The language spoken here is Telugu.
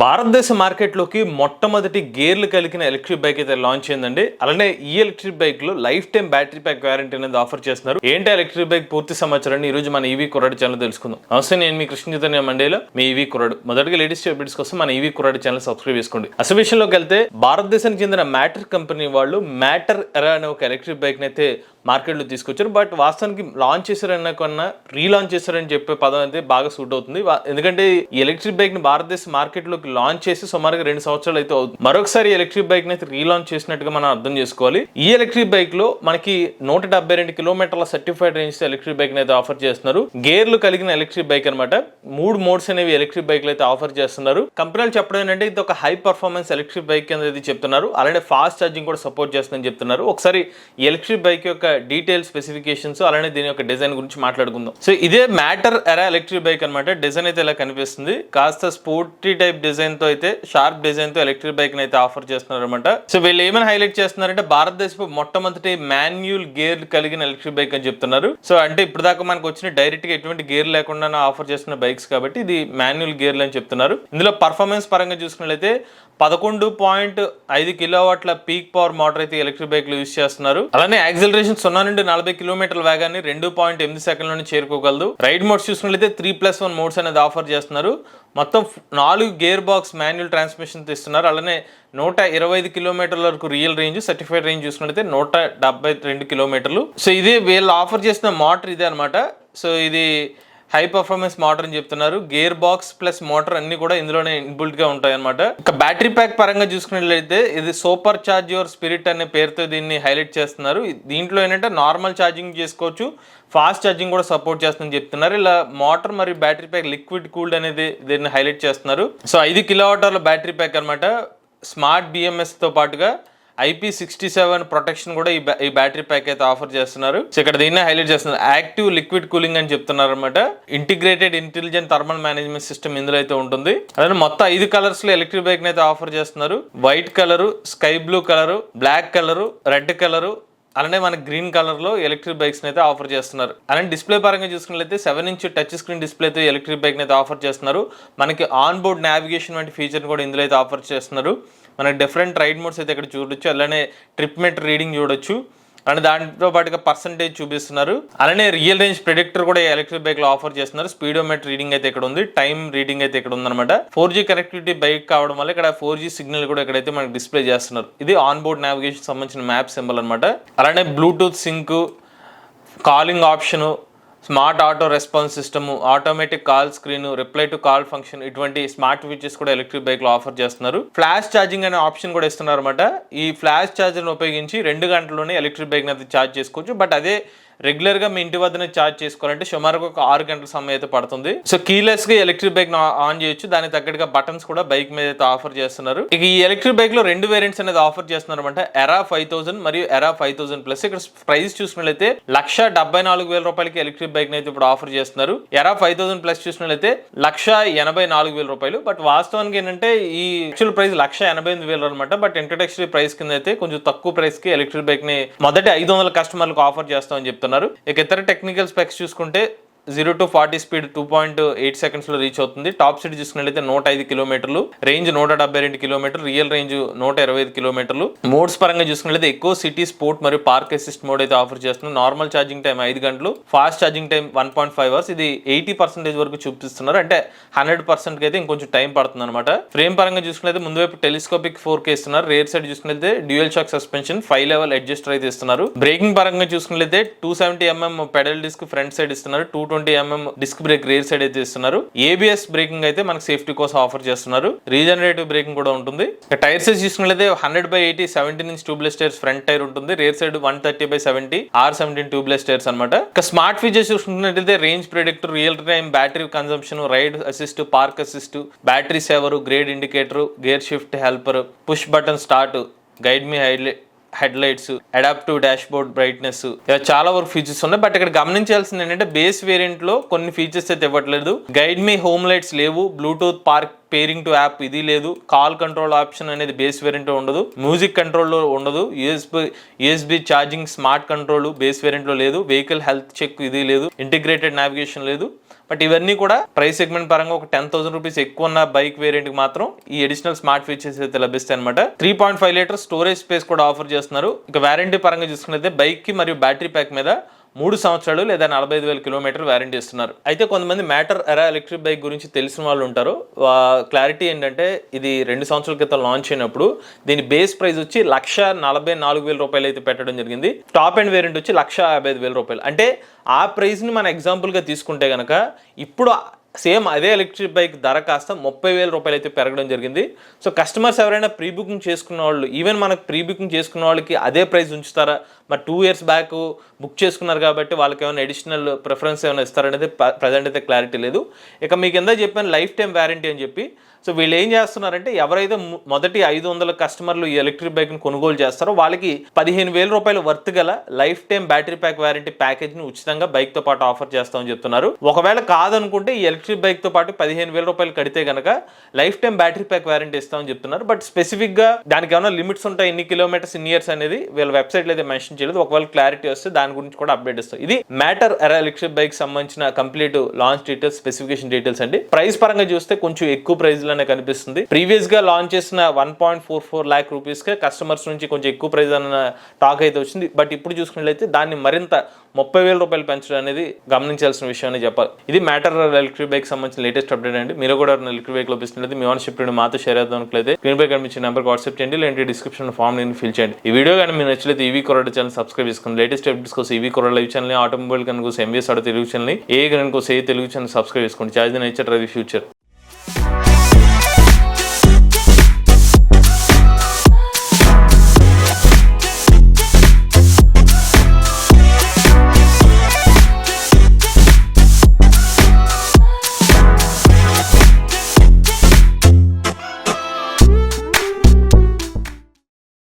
భారతదేశ మార్కెట్లోకి మొట్టమొదటి గేర్లు కలిగిన ఎలక్ట్రిక్ బైక్ అయితే లాంచ్ అయిందండి. అలానే ఈ ఎలక్ట్రిక్ బైక్ లో life time battery pack warranty అనేది ఆఫర్ చేస్తున్నారు. ఏంటి ఎలక్ట్రిక్ బైక్ పూర్తి సమాచారాన్ని ఈ రోజు మన ఈవీ కుర్రాడి ఛానల్ తెలుసుకుందాం. నమస్తే, నేను మీ కృష్ణ చైతన్య మండేలో మీ ఈవీ కుర్రాడు. మొదటిగా లేటెస్ట్ అప్డేట్స్ కోసం మన ఈవీ కుర్రాడి ఛానల్ సబ్స్క్రైబ్ చేసుకోండి. అసలు విషయంలోకి వెళ్తే భారతదేశానికి చెందిన మ్యాటర్ కంపెనీ వాళ్ళు మ్యాటర్ ఎరా అనే ఒక ఎలక్ట్రిక్ బైక్ అయితే మార్కెట్లో తీసుకొచ్చారు. బట్ వాస్తవానికి లాంచ్ చేశారన్న కన్నా రీలాంచ్ చేశారని చెప్పే పదం అయితే బాగా సూట్ అవుతుంది. ఎందుకంటే ఈ ఎలక్ట్రిక్ బైక్ ని భారతదేశ మార్కెట్లోకి లాంచ్ చేసి సుమారుగా 2 సంవత్సరాలు అయితే అవుతుంది. మరొకసారి ఎలక్ట్రిక్ బైక్ ని అయితే రీలాంచ్ చేసినట్టుగా మనం అర్థం చేసుకోవాలి. ఈ ఎలక్ట్రిక్ బైక్ లో మనకి 172 కిలోమీటర్ల సర్టిఫైడ్ రేంజ్ ఎలక్ట్రిక్ బైక్ అయితే ఆఫర్ చేస్తున్నారు. గేర్లు కలిగిన ఎలక్ట్రిక్ బైక్ అనమాట. 3 మోడ్స్ అనేవి ఎలక్ట్రిక్ బైక్ అయితే ఆఫర్ చేస్తున్నారు. కంపెనీలు చెప్పడం ఏంటంటే ఇది ఒక హై పర్ఫార్మెన్స్ ఎలక్ట్రిక్ బైక్ అనేది చెప్తున్నారు. అలానే ఫాస్ట్ ఛార్జింగ్ కూడా సపోర్ట్ చేస్తుందని చెప్తున్నారు. ఒకసారి ఈ ఎలక్ట్రిక్ బైక్ యొక్క డీటెయిల్స్, స్పెసిఫికేషన్స్ అలానే దీని యొక్క డిజైన్ గురించి మాట్లాడుకుందాం. సో ఇదే మ్యాటర్ ఎరా ఎలక్ట్రిక్ బైక్ అనమాట. డిజైన్ అయితే ఇలా కనిపిస్తుంది. కాస్త స్పోర్టీ టైప్ డిజైన్ తో అయితే షార్ప్ డిజైన్ తో ఎలక్ట్రిక్ బైక్ అయితే ఆఫర్ చేస్తున్నారు అనమాట. సో వీళ్ళు ఏమైనా హైలైట్ చేస్తున్నారంటే భారతదేశపు మొట్టమొదటి మాన్యువల్ గేర్ కలిగిన ఎలక్ట్రిక్ బైక్ అని చెప్తున్నారు. సో అంటే ఇప్పుడు దాకా మనకు వచ్చిన డైరెక్ట్ గా ఎటువంటి గేర్ లేకుండా ఆఫర్ చేస్తున్న బైక్స్ కాబట్టి ఇది మాన్యువల్ గేర్లు అని చెప్తున్నారు. ఇందులో పర్ఫార్మెన్స్ పరంగా చూసుకున్నట్లయితే 11.5 కిలోవాట్ల పీక్ పవర్ మోటార్ అయితే ఎలక్ట్రిక్ బైక్ లో యూజ్ చేస్తున్నారు. అలానే యాక్సిలరేషన్ 0 నుండి 40 కిలోమీటర్ల వేగాన్ని 2.8 సెకండ్ల చేరుకోగలదు. రైడ్ మోడ్స్ చూసుకున్నట్లయితే 3+1 మోడ్స్ అనేది ఆఫర్ చేస్తున్నారు. మొత్తం 4 గేర్ బాక్స్ మాన్యువల్ ట్రాన్స్మిషన్ ఇస్తున్నారు. అలానే 125 కిలోమీటర్ల వరకు రియల్ రేంజ్, సర్టిఫైడ్ రేంజ్ చూసుకున్నట్లయితే 172 కిలోమీటర్లు. సో ఇది వీళ్ళు ఆఫర్ చేసిన మోటార్ ఇదే అనమాట. సో ఇది హై పర్ఫార్మెన్స్ మోటార్ అని చెప్తున్నారు. గేర్ బాక్స్ ప్లస్ మోటార్ అన్ని కూడా ఇందులోనే ఇన్బుల్ట్ గా ఉంటాయి అనమాట. ఇక బ్యాటరీ ప్యాక్ పరంగా చూసుకున్నట్లయితే ఇది సూపర్ చార్జ్ యువర్ స్పిరిట్ అనే పేరుతో దీన్ని హైలైట్ చేస్తున్నారు. దీంట్లో ఏంటంటే నార్మల్ ఛార్జింగ్ చేసుకోవచ్చు, ఫాస్ట్ ఛార్జింగ్ కూడా సపోర్ట్ చేస్తుందని చెప్తున్నారు. ఇలా మోటార్ మరియు బ్యాటరీ ప్యాక్ లిక్విడ్ కూల్డ్ అనేది దీన్ని హైలైట్ చేస్తున్నారు. సో 5 కిలోవాట్ల బ్యాటరీ ప్యాక్ అనమాట. స్మార్ట్ బిఎంఎస్ తో పాటుగా IP67 ప్రొటెక్షన్ కూడా ఈ బ్యాటరీ ప్యాక్ అయితే ఆఫర్ చేస్తున్నారు. సో ఇక్కడ దీన్ని హైలైట్ చేస్తున్నారు. యాక్టివ్ లిక్విడ్ కూలింగ్ అని చెప్తున్నారు అనమాట. Integrated intelligent thermal management system ఇందులో అయితే ఉంటుంది. అలానే మొత్తం 5 కలర్స్ లో ఎలక్ట్రిక్ బైక్ అయితే ఆఫర్ చేస్తున్నారు. White colour, sky blue colour, black colour, red colour, అలానే మనకి గ్రీన్ కలర్ లో ఎలక్ట్రిక్ బైక్స్ అయితే ఆఫర్ చేస్తున్నారు. అలానే డిస్ప్లే పరంగా చూసుకున్నట్లయితే 7-inch టచ్ స్క్రీన్ డిస్ప్లేతో ఎలక్ట్రిక్ బైక్ అయితే ఆఫర్ చేస్తున్నారు. మనకి ఆన్ బోర్డ్ నావిగేషన్ వంటి ఫీచర్ కూడా ఇందులో అయితే ఆఫర్ చేస్తున్నారు. మనకి డిఫరెంట్ రైడ్ మోడ్స్ అయితే ఇక్కడ చూడొచ్చు. అలానే ట్రిప్ మీటర్ రీడింగ్ చూడొచ్చు. అండ్ దాంతో పాటుగా పర్సంటేజ్ చూపిస్తున్నారు. అలానే రియల్ రేంజ్ ప్రెడిక్టర్ కూడా ఎలక్ట్రిక్ బైక్ లో ఆఫర్ చేస్తున్నారు. స్పీడోమీటర్ రీడింగ్ అయితే ఇక్కడ ఉంది, టైం రీడింగ్ అయితే ఇక్కడ ఉందన్నమాట. 4G కనెక్టివిటీ బైక్ కావడం వల్ల ఇక్కడ 4G సిగ్నల్ కూడా ఇక్కడైతే మనకి డిస్ప్లే చేస్తున్నారు. ఇది ఆన్ బోర్డ్ నావిగేషన్ సంబంధించిన మ్యాప్ సింబల్ అనమాట. అలానే Bluetooth sync, calling option, smart auto response system, automatic call screen, reply to call function, ఇటువంటి స్మార్ట్ ఫీచర్స్ కూడా ఎలక్ట్రిక్ బైక్ లో ఆఫర్ చేస్తున్నారు. ఫ్లాష్ ఛార్జింగ్ అనే ఆప్షన్ కూడా ఇస్తున్నారు అనమాట. ఈ ఫ్లాష్ ఛార్జర్ ఉపయోగించి 2 గంటల్లోనే ఎలక్ట్రిక్ బైక్ అయితే ఛార్జ్ చేసుకోవచ్చు. బట్ అదే రెగ్యులర్ గా మీ ఇంటి వద్దనే ఛార్జ్ చేసుకోవాలంటే సుమారుగా ఒక 6 గంటల సమయం అయితే పడుతుంది. సో కీలెస్ గా ఎలక్ట్రిక్ బైక్ ఆన్ చేయొచ్చు. దానికి తగ్గట్టుగా బటన్స్ కూడా బైక్ మీద అయితే ఆఫర్ చేస్తున్నారు. ఇక ఈ ఎలక్ట్రిక్ బైక్ లో 2 వేరియంట్స్ అనేది ఆఫర్ చేస్తున్నారు అనమాట. ఎరా 5000 మరియు ఎరా 5000+. ఇక్కడ ప్రైస్ చూసినట్లయితే 1,74,000 రూపాయలకి ఎలక్ట్రిక్ బైక్ అయితే ఇప్పుడు ఆఫర్ చేస్తున్నారు. ఎరా 5000+ చూసినట్లయితే 1,84,000 రూపాయలు. బట్ వాస్తవానికి ఏంటంటే ఈ యాక్చువల్ ప్రైస్ 1,88,000 అనమాట. బట్ ఇంట్రడక్టరీ ప్రైస్ కింద అయితే కొంచెం తక్కువ ప్రైస్ కి ఎలక్ట్రిక్ బైక్ ని మొదటి 500 కస్టమర్లకు ఆఫర్ చేస్తామని చెప్తున్నారు. ఇక ఇతర టెక్నికల్ స్పెక్స్ చూసుకుంటే 0 to 40 స్పీడ్ 2.8 సెకండ్స్ లో రీచ్ అవుతుంది. టాప్ స్పీడ్ చూసుకున్నట్లయితే 105 కిలోమీటర్లు, రేంజ్ 172 కిలోమీటర్లు, రియల్ రేంజ్ 125 కిలోమీటర్లు. మోడ్స్ పరంగా చూసుకున్నట్లయితే ఎక్కువ సిటీ, స్పోర్ట్ మరియు పార్క్ అసిస్ట్ మోడ్ అయితే ఆఫర్ చేస్తున్నారు. నార్మల్ ఛార్జింగ్ టైం 5 గంటలు, ఫాస్ట్ ఛార్జింగ్ టైం 1.5 అవర్స్. ఇది 80% వరకు చూపిస్తున్నారు. అంటే 100% అయితే ఇంకొంచెం టైం పడుతుంది అనమాట. ఫ్రేమ్ పరంగా చూసుకున్నట్లయితే ముందు వైపు టెలిస్కోపిక్ 4K ఇస్తున్నారు. రేర్ సైడ్ చూసుకున్నట్లయితే dual shock suspension, 5 level adjuster అయితే ఇస్తున్నారు. బ్రేకింగ్ పరంగా చూసుకున్నట్లయితే 270mm pedal disc front side ఇస్తున్నారు. 220mm disc brake rare side అయితే ఇస్తున్నారు. ABS బ్రేకింగ్ అయితే మనకి సేఫ్టీ కోసం ఆఫర్ చేస్తున్నారు. రీజనరేటివ్ బ్రేకింగ్ కూడా ఉంటుంది. టైర్ సైజ్ చూసుకున్నట్లయితే 100/80 17-inch tubeless tyres front tyre ఉంటుంది. Rear side 130/70 R17 tubeless tyres అనమాట. ఇక స్మార్ట్ ఫీచర్స్ చూసుకున్నట్లయితే range predictor, real time battery consumption, ride assist, park assist, battery saver, grade indicator, gear shift helper, push button start, guide me head lights, adaptive dashboard brightness, ఇలా చాలా వరకు ఫీచర్స్ ఉన్నాయి. బట్ ఇక్కడ గమనించాల్సింది ఏంటంటే బేస్ వేరియంట్ లో కొన్ని ఫీచర్స్ అయితే ఇవ్వట్లేదు. గైడ్ మీ హోమ్ లైట్స్ లేవు, బ్లూటూత్ పేరింగ్ టు యాప్ ఇది లేదు, కాల్ కంట్రోల్ ఆప్షన్ అనేది బేస్ వేరియంట్ ఉండదు, మ్యూజిక్ కంట్రోల్ లో ఉండదు, USB charging smart control base variant లో లేదు, వెహికల్ హెల్త్ చెక్ ఇది లేదు, ఇంటిగ్రేటెడ్ నావిగేషన్ లేదు. బట్ ఇవన్నీ కూడా ప్రైస్ సెగ్మెంట్ పరంగా ఒక 10,000 రూపీస్ ఎక్కువ ఉన్న బైక్ వేరియంట్ కి మాత్రం ఈ అడిషనల్ స్మార్ట్ ఫీచర్స్ అయితే లభిస్తాయి అనమాట. 3.5 లీటర్ స్టోరేజ్ స్పేస్ కూడా ఆఫర్ చేస్తున్నారు. ఇక వారంటీ పరంగా చూసుకున్నట్లయితే బైక్ కి మరియు బ్యాటరీ ప్యాక్ మీద 3 సంవత్సరాలు లేదా 45,000 కిలోమీటర్ వారంటీ ఇస్తున్నారు. అయితే కొంతమంది మ్యాటర్ ఎరా ఎలక్ట్రిక్ బైక్ గురించి తెలిసిన వాళ్ళు ఉంటారు. క్లారిటీ ఏంటంటే ఇది 2 సంవత్సరాల క్రితం లాంచ్ అయినప్పుడు దీని బేస్ ప్రైస్ వచ్చి 1,44,000 రూపాయలు అయితే పెట్టడం జరిగింది. టాప్ అండ్ వేరియంట్ వచ్చి 1,55,000 రూపాయలు. అంటే ఆ ప్రైస్ని మన ఎగ్జాంపుల్గా తీసుకుంటే కనుక ఇప్పుడు సేమ్ అదే ఎలక్ట్రిక్ బైక్ ధర కాస్త 30,000 రూపాయలు అయితే పెరగడం జరిగింది. సో కస్టమర్స్ ఎవరైనా ప్రీ బుకింగ్ చేసుకున్న వాళ్ళు, ఈవెన్ మనకు ప్రీ బుకింగ్ చేసుకున్న వాళ్ళకి అదే ప్రైస్ ఉంచుతారా, మరి 2 ఇయర్స్ బ్యాక్ బుక్ చేసుకున్నారు కాబట్టి వాళ్ళకి ఏమైనా అడిషనల్ ప్రిఫరెన్స్ ఏమైనా ఇస్తారనేది ప్రజెంట్ అయితే క్లారిటీ లేదు. ఇక మీకు ఎంత చెప్పాను లైఫ్ టైం వారంటీ అని చెప్పి. సో వీళ్ళు ఏం చేస్తున్నారంటే ఎవరైతే మొదటి 500 కస్టమర్లు ఈ ఎలక్ట్రిక్ బైక్ని కొనుగోలు చేస్తారో వాళ్ళకి 15,000 రూపాయలు వర్త్ గల lifetime battery pack warranty ప్యాకేజ్ని ఉచితంగా బైక్తో పాటు ఆఫర్ చేస్తామని చెప్తున్నారు. ఒకవేళ కాదనుకుంటే ఈ ఎలక్ట్రిక్ బైక్తో పాటు 15,000 రూపాయలు కడితే కనుక life time battery pack warranty ఇస్తామని చెప్తున్నారు. బట్ స్పెసిఫిక్గా దానికి ఏమైనా లిమిట్స్ ఉంటాయి, ఎన్ని కిలోమీటర్స్ ఇన్ ఇయర్స్ అనేది వీళ్ళ వెబ్సైట్లో అయితే మెన్షన్ చేయలేదు. ఒకవేళ క్లారిటీ వస్తే దాని గురించి కూడా అప్డేట్ ఇస్తాం. ఇది మ్యాటర్ ఎరా ఎలక్ట్రిక్ బైక్ సంబంధించిన complete launch details, specification details అండి. ప్రైస్ పరంగా చూస్తే కొంచెం ఎక్కువ ప్రైస్ లోనే కనిపిస్తుంది. ప్రీవియస్ గా లాంచ్ చేసిన 1.44 lakh రూపీస్ కే కస్టమర్స్ నుంచి కొంచెం ఎక్కువ ప్రైస్ అన్న టాక్ అయితే వచ్చింది. బట్ ఇప్పుడు చూసుకున్నట్లయితే దాన్ని మరింత 30,000 రూపాయలు పెంచడం అనేది గమనించాల్సిన విషయం అని చెప్పాలి. ఇది మ్యాటర్ ఎలక్ట్రిక్ బైక్ సంబంధించిన లేటెస్ట్ అప్డేట్ అండి. మీరు కూడా ఎలక్ట్రిక్ బైక్ లభిస్తున్నట్లయితే మీ ఓనర్షిప్ మాతో షేర్ చేద్దాం అనుకుంటే స్క్రీన్ పై కనిపించిన నెంబర్కి వాట్సాప్ చేయండి, లేదంటే డిస్క్రిప్షన్ ఫామ్ నేను ఫిల్ చేయండి. ఈ వీడియో కానీ మీరు నచ్చితే ఈవీ కొరడ ఛానల్ సబ్స్క్రైబ్ చేసుకోండి. లేటెస్ట్ అప్డేట్స్ కోసం ఈవీ కొరడ లైవ్ ఛానల్, ఆటోమొబైల్ కనుక ఎంబీఎస్ ఆడో తెలుగు ఛానల్, ఏ కనుక తెలుగు ఛానల్ సబ్స్క్రైబ్ చేసుకోండి. Charge nature Ravi future.